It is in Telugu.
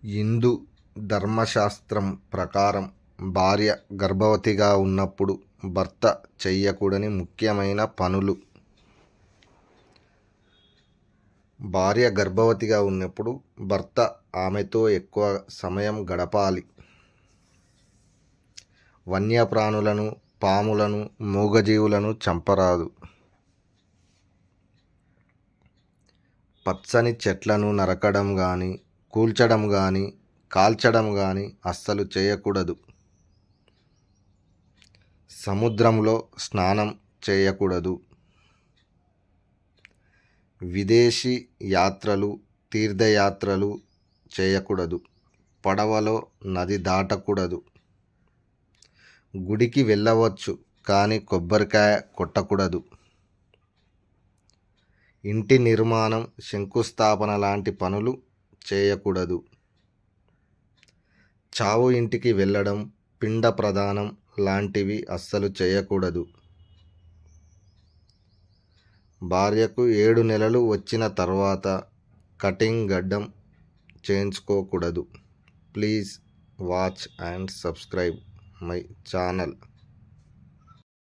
హిందూ ధర్మశాస్త్రం ప్రకారం భార్య గర్భవతిగా ఉన్నప్పుడు భర్త చేయకూడని ముఖ్యమైన పనులు. భార్య గర్భవతిగా ఉన్నప్పుడు భర్త ఆమెతో ఎక్కువ సమయం గడపాలి. వన్యప్రాణులను, పాములను, మూగజీవులను చంపరాదు. పచ్చని చెట్లను నరకడం కానీ, కూల్చడం కానీ, కాల్చడం కానీ అస్సలు చేయకూడదు. సముద్రంలో స్నానం చేయకూడదు. విదేశీ యాత్రలు, తీర్థయాత్రలు చేయకూడదు. పడవలో నది దాటకూడదు. గుడికి వెళ్ళవచ్చు కానీ కొబ్బరికాయ కొట్టకూడదు. ఇంటి నిర్మాణం, శంకుస్థాపన లాంటి పనులు చేయకూడదు. చావు ఇంటికి వెళ్ళడం, పిండ ప్రదానం లాంటివి అస్సలు చేయకూడదు. భార్యకు 7 నెలలు వచ్చిన తర్వాత కటింగ్ గడ్డం చేయించుకోకూడదు. Please watch and subscribe my channel.